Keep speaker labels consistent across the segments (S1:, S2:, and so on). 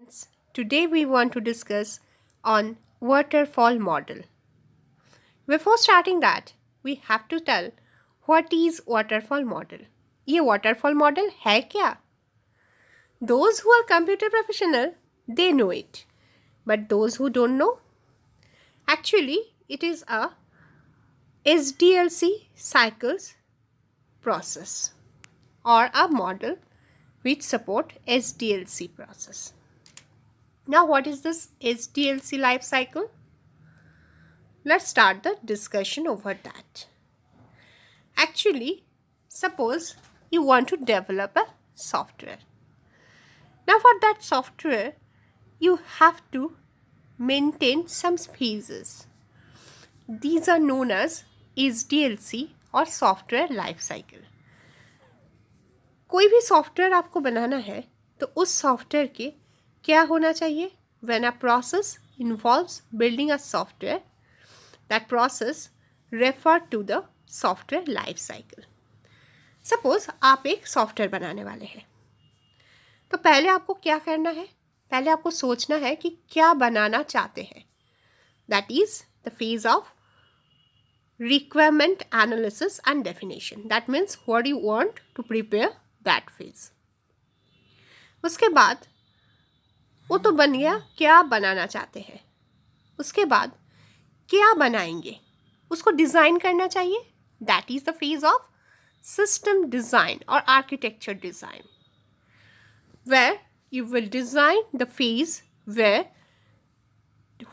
S1: students. Today we want to discuss on waterfall model. Before starting that, we have to tell what is waterfall model. ये waterfall model है क्या? Those who are computer professional, they know it. But those who don't know, actually it is a SDLC cycles process or a model which support SDLC process. Now what is this SDLC life cycle? Let's start the discussion over that. Actually, suppose you want to develop a software. Now for that software, you have to maintain some phases. These are known as SDLC or software life cycle. कोई भी software आपको बनाना है तो उस software के क्या होना चाहिए? When a process involves building a software, that process refer to the software life cycle. Suppose आप एक सॉफ्टवेयर बनाने वाले हैं तो पहले आपको क्या करना है? पहले आपको सोचना है कि क्या बनाना चाहते हैं. That is the phase of requirement analysis and definition. That means what you want to prepare that phase. उसके बाद वो तो बन गया क्या बनाना चाहते हैं. उसके बाद क्या बनाएंगे उसको डिज़ाइन करना चाहिए. That is the phase of system design or architecture design, where you will design the phase where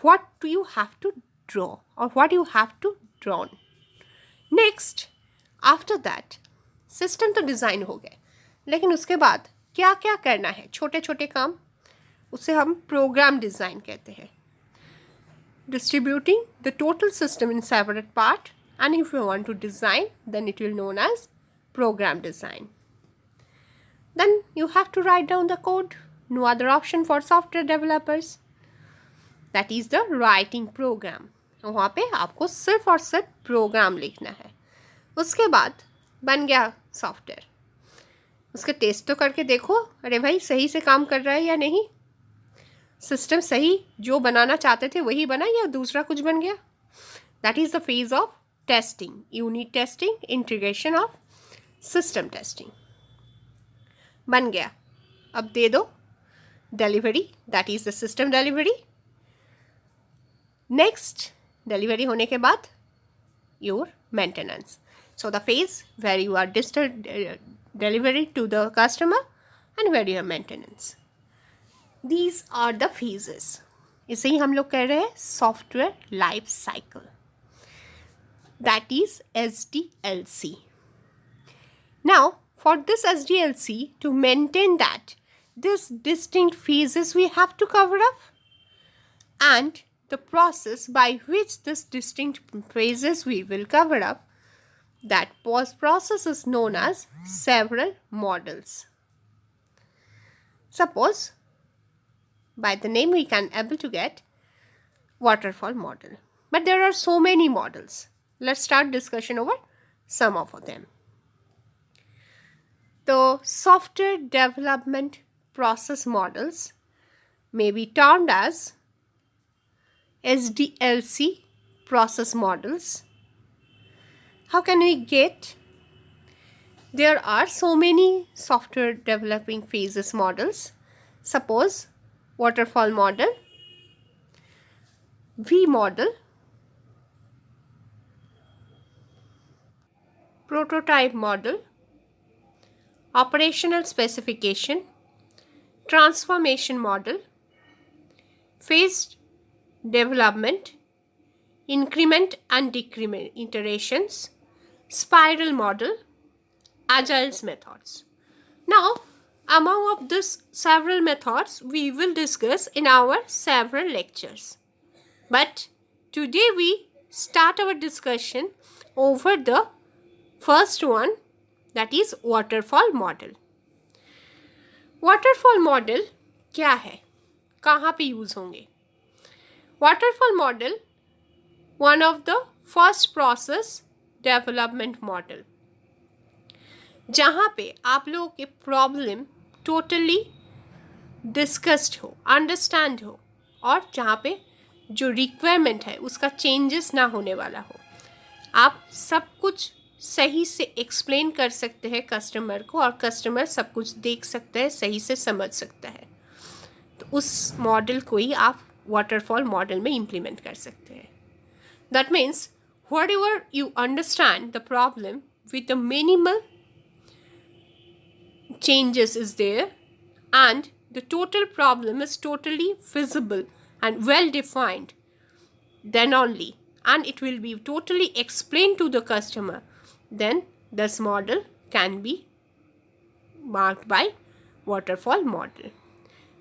S1: what do you have to draw or what you have to draw. Next, after that, system तो design हो गए, लेकिन उसके बाद क्या क्या करना है, छोटे छोटे काम, उसे हम प्रोग्राम डिज़ाइन कहते हैं. Distributing the total system in separate part, and if you want to design, then it will known as program design. Then you have to write down the code. No other option for software developers. That is the writing program. वहाँ पे आपको सिर्फ और सिर्फ programme लिखना है. उसके बाद बन गया सॉफ्टवेयर. उसके टेस्ट तो करके देखो, अरे भाई सही से काम कर रहा है या नहीं, सिस्टम सही जो बनाना चाहते थे वही बना या दूसरा कुछ बन गया. That is the phase of testing, unit testing, integration of system testing. बन गया, अब दे दो delivery. That is the system delivery. Next delivery होने के बाद your maintenance. So the phase where you are delivery to the customer and where you have maintenance. These are the phases. इसे ही हम लोग कह रहे हैं software life cycle. That is SDLC. Now for this SDLC, to maintain that, this distinct phases we have to cover up, and the process by which this distinct phases we will cover up, that process is known as several models. Suppose by the name we can able to get waterfall model, but there are so many models. Let's start discussion over some of them. The software development process models may be termed as SDLC process models. How can we get? There are so many software developing phases models. Suppose waterfall model, V model, prototype model, operational specification, transformation model, phased development, increment and decrement iterations, spiral model, agile methods. Now, among of these several methods we will discuss in our several lectures. But today we start our discussion over the first one, that is waterfall model. Waterfall model क्या है, कहाँ पे use होंगे? Waterfall model, one of the first process development model, जहाँ पे आप लोगों के प्रॉब्लम टोटली डिस्कस्ड हो, अंडरस्टैंड हो, और जहाँ पे जो रिक्वायरमेंट है उसका चेंजेस ना होने वाला हो। आप सब कुछ सही से एक्सप्लेन कर सकते हैं कस्टमर को, और कस्टमर सब कुछ देख सकता है, सही से समझ सकता है। तो उस मॉडल को ही आप वाटरफॉल मॉडल में इम्प्लीमेंट कर सकते हैं। That means whatever you understand the problem with the minimal changes is there, and the total problem is totally visible and well defined, then only, and it will be totally explained to the customer, then this model can be marked by waterfall model.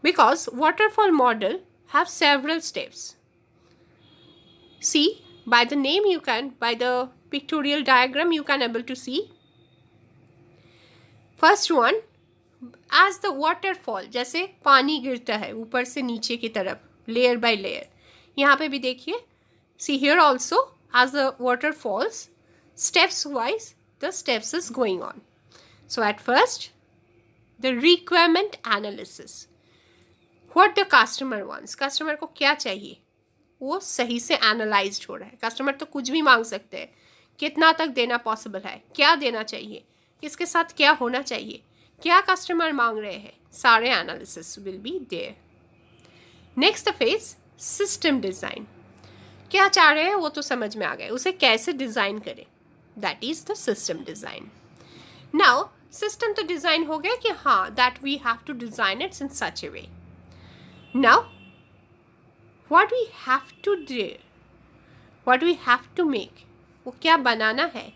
S1: Because waterfall model have several steps. See, by the name you can, by the pictorial diagram you can able to see. First one, as the waterfall, जैसे पानी गिरता है ऊपर से नीचे की तरफ, layer by layer, यहाँ पे भी देखिए, see here also, as the water falls, steps wise the steps is going on. So at first, the requirement analysis, what the customer wants, customer को क्या चाहिए, वो सही से एनालाइज्ड हो रहा है। कस्टमर तो कुछ भी मांग सकते हैं, कितना तक देना पॉसिबल है, क्या देना चाहिए, किसके साथ क्या होना चाहिए, क्या कस्टमर मांग रहे हैं, सारे analysis will be there. Next phase, system design, क्या चाह रहे हैं वो तो समझ में आ गए, उसे कैसे डिज़ाइन करें, that is the system design. Now system तो डिज़ाइन हो गया कि हाँ, that we have to design its in such a way. Now what we have to do, what we have to make, वो क्या बनाना है,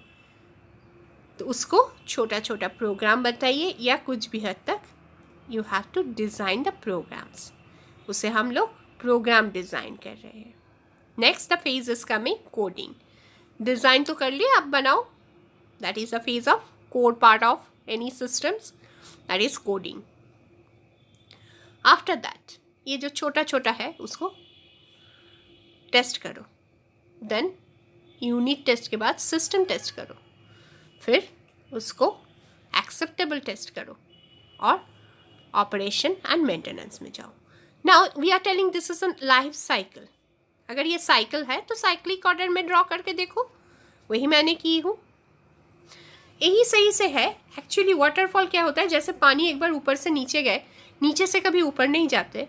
S1: तो उसको छोटा छोटा प्रोग्राम बताइए, या कुछ भी हद तक you have to design the programs, उसे हम लोग प्रोग्राम डिज़ाइन कर रहे हैं। Next the phase is coming coding. Design तो कर लिए, अब बनाओ, that is the phase of code part of any systems, that is coding. After that ये जो छोटा छोटा है उसको टेस्ट करो, देन यूनिट टेस्ट के बाद सिस्टम टेस्ट करो, फिर उसको एक्सेप्टेबल टेस्ट करो, और ऑपरेशन एंड मेंटेनेंस में जाओ। Now we are telling this is a life cycle. अगर ये साइकिल है तो साइक्लिक ऑर्डर में ड्रॉ करके देखो, वही मैंने की हूँ, यही सही से है। एक्चुअली वाटरफॉल क्या होता है, जैसे पानी एक बार ऊपर से नीचे गए, नीचे से कभी ऊपर नहीं जाते,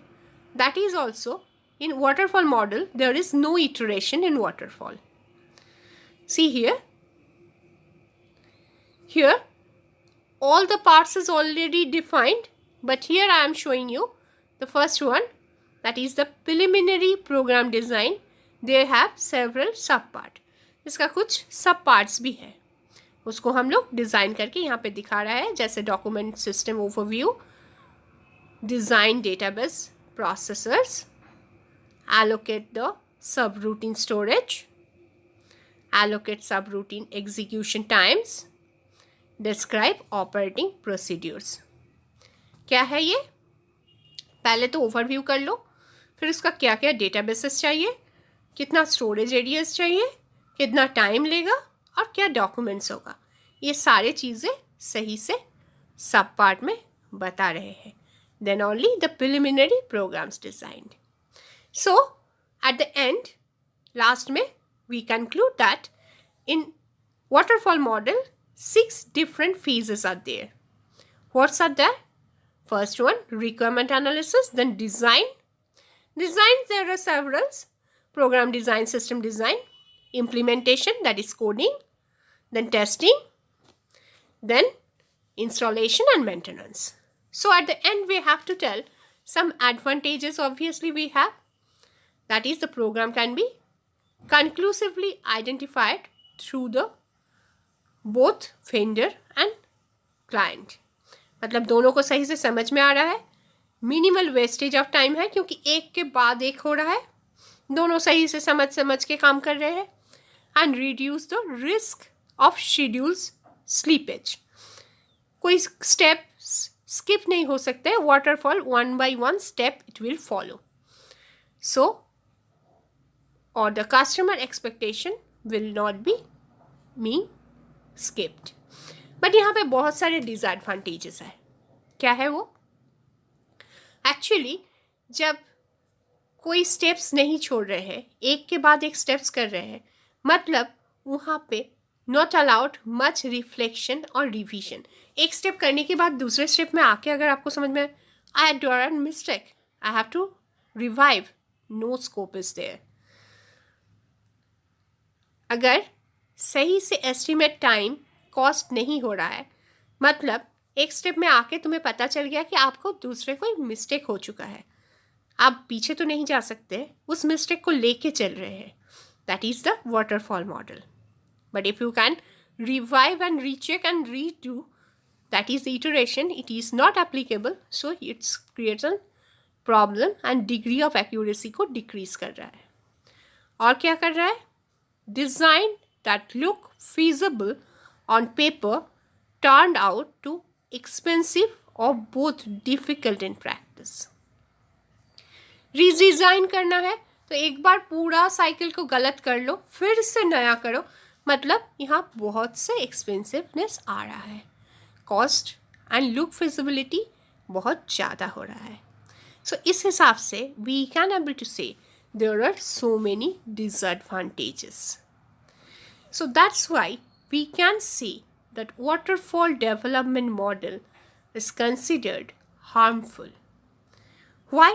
S1: that is also in waterfall model there is no iteration in waterfall. See here all the parts is already defined, but here I am showing you the first one, that is the preliminary program design. They have several sub part, इसका कुछ सब parts भी है, उसको हम लोग design करके यहाँ पे दिखा रहा है, जैसे document system overview, design database processors, allocate the subroutine storage, allocate subroutine execution times, describe operating procedures। क्या है ये, पहले तो ओवरव्यू कर लो, फिर उसका क्या क्या डेटाबेसेस चाहिए, कितना स्टोरेज एरियाज चाहिए, कितना टाइम लेगा, और क्या डॉक्यूमेंट्स होगा, ये सारे चीज़ें सही से सब पार्ट में बता रहे हैं। Then only the preliminary programs designed. So, at the end, last में, we conclude that in waterfall model, 6 different phases are there. What's are there? First one, requirement analysis, then design. Design, there are several. Program design, system design, implementation, that is coding, then testing, then installation and maintenance. So, at the end, we have to tell some advantages, obviously, we have. That is, the program can be conclusively identified through the both vendor and client. मतलब दोनों को सही से समझ में आ रहा है, minimal wastage of time है, क्योंकि एक के बाद एक हो रहा है, दोनों सही से समझ के काम कर रहे हैं, and reduce the risk of schedules slippage. कोई स्टेप स्किप नहीं हो सकते, waterfall 1 by 1 step it will follow, so or the customer expectation will not be skipped. But यहाँ पे बहुत सारे डिसएडवांटेजेस है। क्या है वो? एक्चुअली जब कोई स्टेप्स नहीं छोड़ रहे हैं, एक के बाद एक स्टेप्स कर रहे हैं, मतलब वहाँ पे नॉट अलाउड मच रिफ्लेक्शन और रिवीजन। एक स्टेप करने के बाद दूसरे स्टेप में आके अगर आपको समझ में आई had done mistake, I have to revive, no scope is there. अगर सही से एस्टिमेट टाइम कॉस्ट नहीं हो रहा है, मतलब एक स्टेप में आके तुम्हें पता चल गया कि आपको दूसरे कोई मिस्टेक हो चुका है, आप पीछे तो नहीं जा सकते, उस मिस्टेक को लेके चल रहे हैं, that is the waterfall model. But if you can revive and recheck and redo, that is the iteration, it is not applicable, so it's creates a problem and degree of accuracy को decrease कर रहा है। और क्या कर रहा है? Design that look feasible on paper turned out to expensive or both difficult in practice. Redesign करना है तो एक बार पूरा साइकिल को गलत कर लो, फिर से नया करो, मतलब यहाँ बहुत से एक्सपेंसिवनेस आ रहा है, कॉस्ट एंड लुक फिजिबिलिटी बहुत ज़्यादा हो रहा है। सो इस हिसाब से we can able to say there are so many disadvantages. So that's why we can see that waterfall development model is considered harmful. Why?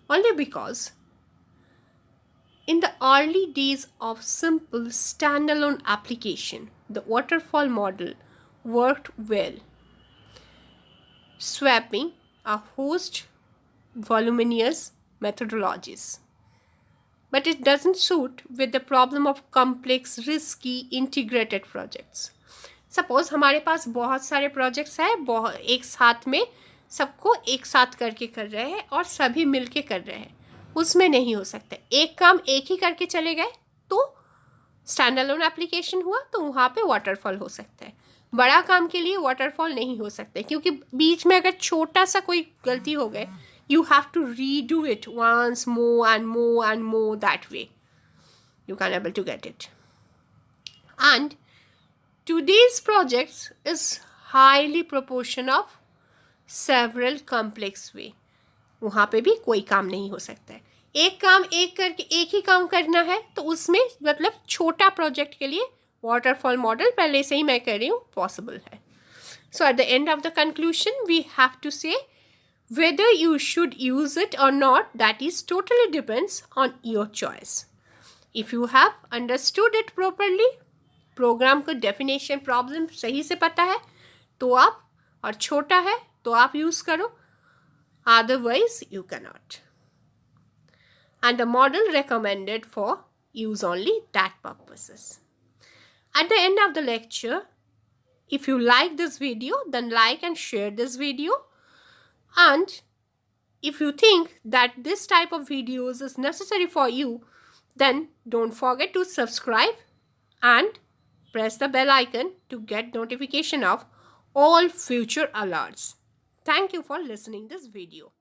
S1: Only because in the early days of simple standalone application, the waterfall model worked well, swapping a host voluminous methodologies. But it doesn't suit with the problem of complex, risky, integrated projects. Suppose हमारे पास बहुत सारे projects हैं, एक साथ में सबको एक साथ करके कर रहे हैं और सभी मिलके कर रहे हैं, उसमें नहीं हो सकता। एक काम एक ही करके चले गए तो स्टैंड अलोन एप्लीकेशन हुआ, तो वहाँ पे वाटरफॉल हो सकता है। बड़ा काम के लिए वाटरफॉल नहीं हो सकता, क्योंकि बीच में अगर छोटा सा कोई गलती हो गए, you have to redo it once more and more and more, that way you can able to get it. And today's projects is highly proportion of several complex way, वहाँ पे भी कोई काम नहीं हो सकता है। एक काम एक करके एक ही काम करना है, तो उसमें मतलब छोटा प्रोजेक्ट के लिए वाटरफॉल मॉडल पहले से ही मैं कह रही हूँ पॉसिबल है। So at the end of the conclusion we have to say whether you should use it or not, that is totally depends on your choice. If you have understood it properly, program को definition problem सही से पता है तो आप, और छोटा है तो आप use करो, otherwise you cannot. And the model recommended for use only that purposes. At the end of the lecture, if you like this video, then like and share this video. And if you think that this type of videos is necessary for you, then don't forget to subscribe and press the bell icon to get notification of all future alerts. Thank you for listening this video.